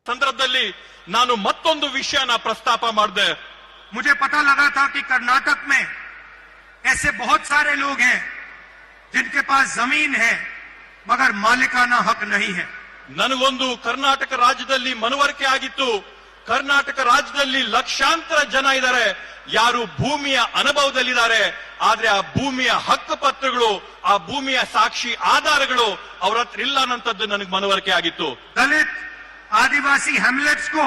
ಸಂದರ್ಭದಲ್ಲಿ ನಾನು ಮತ್ತೊಂದು ವಿಷಯನ ಪ್ರಸ್ತಾಪ ಮಾಡಿದೆ. मुझे पता लगा था कि कर्नाटक में ऐसे बहुत सारे लोग हैं जिनके पास जमीन है मगर मालिकाना हक नहीं है. ನನಗೊಂದು ಕರ್ನಾಟಕ ರಾಜ್ಯದಲ್ಲಿ ಮನವರಿಕೆ ಆಗಿತ್ತು. ಕರ್ನಾಟಕ ರಾಜ್ಯದಲ್ಲಿ ಲಕ್ಷಾಂತರ ಜನ ಇದ್ದಾರೆ, ಯಾರು ಭೂಮಿಯ ಅನುಭವದಲ್ಲಿದ್ದಾರೆ, ಆದ್ರೆ ಆ ಭೂಮಿಯ ಹಕ್ಕು ಪತ್ರಗಳು, ಆ ಭೂಮಿಯ ಸಾಕ್ಷಿ ಆಧಾರಗಳು ಅವರ ಹತ್ರ ಇಲ್ಲ ಅನ್ನೋಂಥದ್ದು ನನಗೆ ಮನವರಿಕೆ ಆಗಿತ್ತು. दलित आदिवासी हैमलेट्स को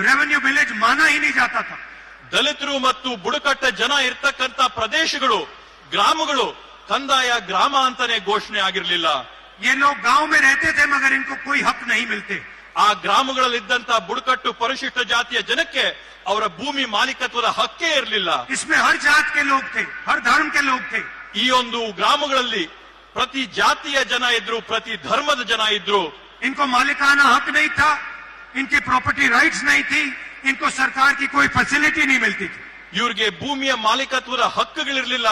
रेवेन्यू विलेज माना ही नहीं जाता था. ದಲಿತರು ಮತ್ತು ಬುಡಕಟ್ಟ ಜನ ಇರ್ತಕ್ಕಂಥ ಪ್ರದೇಶಗಳು, ಗ್ರಾಮಗಳು ಕಂದಾಯ ಗ್ರಾಮ ಅಂತಾನೆ ಘೋಷಣೆ ಆಗಿರಲಿಲ್ಲ. ये लोग गांव में रहते थे मगर इनको कोई हक नहीं मिलते. ಆ ಗ್ರಾಮಗಳಲ್ಲಿದ್ದಂತ ಬುಡಕಟ್ಟು ಪರಿಶಿಷ್ಟ ಜಾತಿಯ ಜನಕ್ಕೆ ಅವರ ಭೂಮಿ ಮಾಲೀಕತ್ವದ ಹಕ್ಕೇ ಇರಲಿಲ್ಲ. इसमें हर जात के लोग थे, हर धर्म के लोग थे. ಈ ಒಂದು ಗ್ರಾಮಗಳಲ್ಲಿ ಪ್ರತಿ ಜಾತಿಯ ಜನ ಇದ್ರು, ಪ್ರತಿ ಧರ್ಮದ ಜನ ಇದ್ರು. इनको मालिकाना हक नहीं था, इनकी प्रॉपर्टी राइट्स नहीं थी, इनको सरकार की कोई फैसिलिटी नहीं मिलती थी. ಇವ್ರಿಗೆ ಭೂಮಿಯ ಮಾಲೀಕತ್ವದ ಹಕ್ಕುಗಳಿರ್ಲಿಲ್ಲ,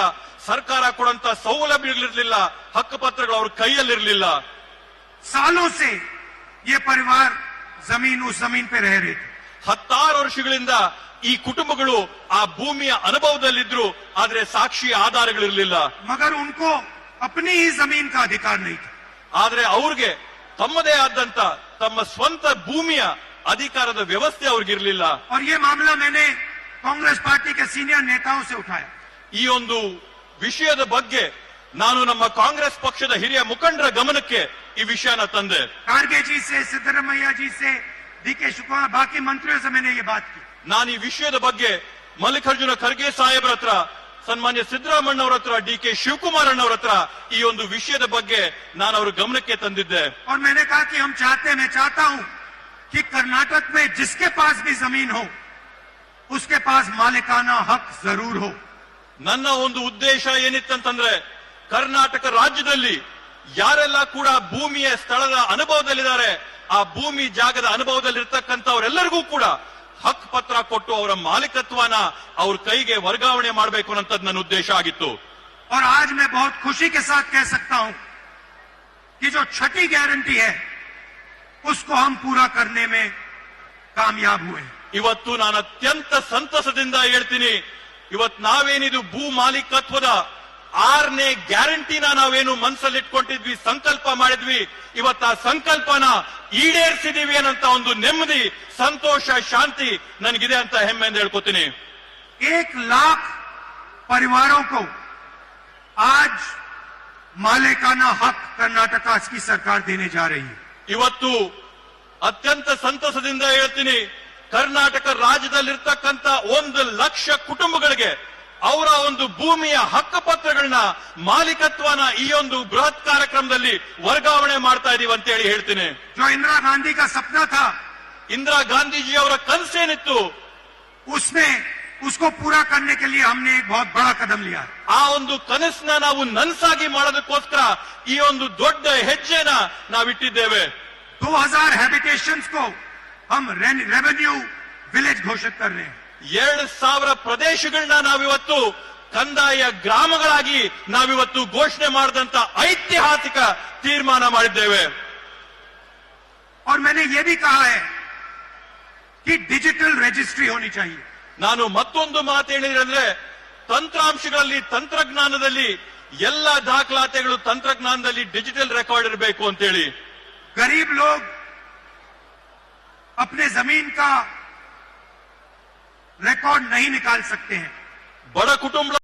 ಸರ್ಕಾರ ಕೊಡುವಂತ ಸೌಲಭ್ಯಗಳಿರ್ಲಿಲ್ಲ, ಹಕ್ಕು ಪತ್ರಗಳು ಅವ್ರ ಕೈಯಲ್ಲಿರ್ಲಿಲ್ಲ. सालों से ये परिवार जमीन उस जमीन पे रह रहे थे. 16 ವರ್ಷಗಳಿಂದ ಈ ಕುಟುಂಬಗಳು ಆ ಭೂಮಿಯ ಅನುಭವದಲ್ಲಿದ್ರು, ಆದ್ರೆ ಸಾಕ್ಷಿ ಆಧಾರಗಳಿರ್ಲಿಲ್ಲ. मगर उनको अपनी ही जमीन का अधिकार नहीं था. ಆದ್ರೆ ಅವ್ರಿಗೆ ತಮ್ಮದೇ ಆದಂತ ತಮ್ಮ ಸ್ವಂತ ಭೂಮಿಯ ಅಧಿಕಾರದ ವ್ಯವಸ್ಥೆ ಅವ್ರಿಗಿರ್ಲಿಲ್ಲ. और ये मामला मैंने कांग्रेस पार्टी के सीनियर नेताओं से उठाया. ಈ ಒಂದು ವಿಷಯದ ಬಗ್ಗೆ ನಾನು ನಮ್ಮ ಕಾಂಗ್ರೆಸ್ ಪಕ್ಷದ ಹಿರಿಯ ಮುಖಂಡರ ಗಮನಕ್ಕೆ ಈ ವಿಷಯನ ತಂದೆ. खारगे जी से, सिद्धरमैया जी से, डीके शिवकुमार, बाकी मंत्रियों से मैंने ये बात की. ನಾನು ಈ ವಿಷಯದ ಬಗ್ಗೆ ಮಲ್ಲಿಕಾರ್ಜುನ ಖರ್ಗೆ ಸಾಹೇಬ್ರ ಹತ್ರ, ಸನ್ಮಾನ್ಯ ಸಿದ್ದರಾಮಣ್ಣವರ ಹತ್ರ, ಡಿ.ಕೆ. ಶಿವಕುಮಾರ್ ಅಣ್ಣವರ ಹತ್ರ ಈ ಒಂದು ವಿಷಯದ ಬಗ್ಗೆ ನಾನು ಅವರ ಗಮನಕ್ಕೆ ತಂದಿದ್ದೆ. और मैंने कहा कि मैं चाहता हूं कि कर्नाटक में जिसके पास भी जमीन हो उसके पास मालिकाना हक जरूर हो. ನನ್ನ ಒಂದು ಉದ್ದೇಶ ಏನಿತ್ತಂತಂದ್ರೆ, ಕರ್ನಾಟಕ ರಾಜ್ಯದಲ್ಲಿ ಯಾರೆಲ್ಲ ಕೂಡ ಭೂಮಿಯ ಸ್ಥಳದ ಅನುಭವದಲ್ಲಿದ್ದಾರೆ, ಆ ಭೂಮಿ ಜಾಗದ ಅನುಭವದಲ್ಲಿರ್ತಕ್ಕಂಥವರೆಲ್ಲರಿಗೂ ಕೂಡ ಹಕ್ ಪತ್ರ ಕೊಟ್ಟು ಅವರ ಮಾಲೀಕತ್ವನ ಅವ್ರ ಕೈಗೆ ವರ್ಗಾವಣೆ ಮಾಡಬೇಕು ಅನ್ನೋದು ನನ್ನ ಉದ್ದೇಶ ಆಗಿತ್ತು. और आज मैं बहुत खुशी के साथ कह सकता हूं कि जो छठी गारंटी है उसको हम पूरा करने में कामयाब हुए. ಇವತ್ತು ನಾನು ಅತ್ಯಂತ ಸಂತಸದಿಂದ ಹೇಳ್ತೀನಿ, ಇವತ್ತು ನಾವೇನಿದು ಭೂ ಮಾಲೀಕತ್ವದ 6ನೇ ಗ್ಯಾರಂಟಿನ ನಾವೇನು ಮನಸ್ಸಲ್ಲಿಟ್ಕೊಂಡಿದ್ವಿ, ಸಂಕಲ್ಪ ಮಾಡಿದ್ವಿ, ಇವತ್ತು ಆ ಸಂಕಲ್ಪನ ಈಡೇರಿಸಿದೀವಿ ಅನ್ನಂತ ಒಂದು ನೆಮ್ಮದಿ, ಸಂತೋಷ, ಶಾಂತಿ ನನಗಿದೆ ಅಂತ ಹೆಮ್ಮೆಯಿಂದ ಹೇಳ್ಕೊತೀನಿ. 1 लाख परिवारों को आज मालिकाना हक कर्नाटक की सरकार देने जा रही है. ಇವತ್ತು ಅತ್ಯಂತ ಸಂತಸದಿಂದ ಹೇಳ್ತೀನಿ, ಕರ್ನಾಟಕ ರಾಜ್ಯದಲ್ಲಿರ್ತಕ್ಕಂಥ 1 ಲಕ್ಷ ಕುಟುಂಬಗಳಿಗೆ ಅವರ ಒಂದು ಭೂಮಿಯ ಹಕ್ಕು ಪತ್ರಗಳನ್ನ, ಮಾಲೀಕತ್ವನ ಈ ಒಂದು ಬೃಹತ್ ಕಾರ್ಯಕ್ರಮದಲ್ಲಿ ವರ್ಗಾವಣೆ ಮಾಡ್ತಾ ಇದೀವಿ ಅಂತ ಹೇಳಿ ಹೇಳ್ತೀನಿ. जो इंदिरा गांधी का सपना था, ಇಂದಿರಾ ಗಾಂಧೀಜಿ ಅವರ ಕನಸೇನಿತ್ತು, उसको पूरा करने के लिए हमने एक बहुत बड़ा कदम लिया. ಆ ಒಂದು ಕನಸನ್ನ ನಾವು ನನಸಾಗಿ ಮಾಡೋದಕ್ಕೋಸ್ಕರ ಈ ಒಂದು ದೊಡ್ಡ ಹೆಜ್ಜೆನ ನಾವಿಟ್ಟಿದ್ದೇವೆ. 2000 हैबिटेशंस को हम रेवेन्यू विलेज घोषित कर रहे हैं. 2000 ಪ್ರದೇಶಗಳನ್ನ ನಾವಿವತ್ತು ಕಂದಾಯ ಗ್ರಾಮಗಳಾಗಿ ನಾವಿವತ್ತು ಘೋಷಣೆ ಮಾಡಿದಂತ ಐತಿಹಾಸಿಕ ತೀರ್ಮಾನ ಮಾಡಿದ್ದೇವೆ. और मैंने ये भी कहा है कि डिजिटल रजिस्ट्री होनी चाहिए. ನಾನು ಮತ್ತೊಂದು ಮಾತು ಹೇಳಿದ್ರೆ, ತಂತ್ರಾಂಶಗಳಲ್ಲಿ, ತಂತ್ರಜ್ಞಾನದಲ್ಲಿ ಎಲ್ಲ ದಾಖಲಾತಿಗಳು ತಂತ್ರಜ್ಞಾನದಲ್ಲಿ ಡಿಜಿಟಲ್ ರೆಕಾರ್ಡ್ ಇರಬೇಕು ಅಂತೇಳಿ. गरीब लोग अपने जमीन का रिकॉर्ड नहीं निकाल सकते हैं. ಬಡ ಕುಟುಂಬ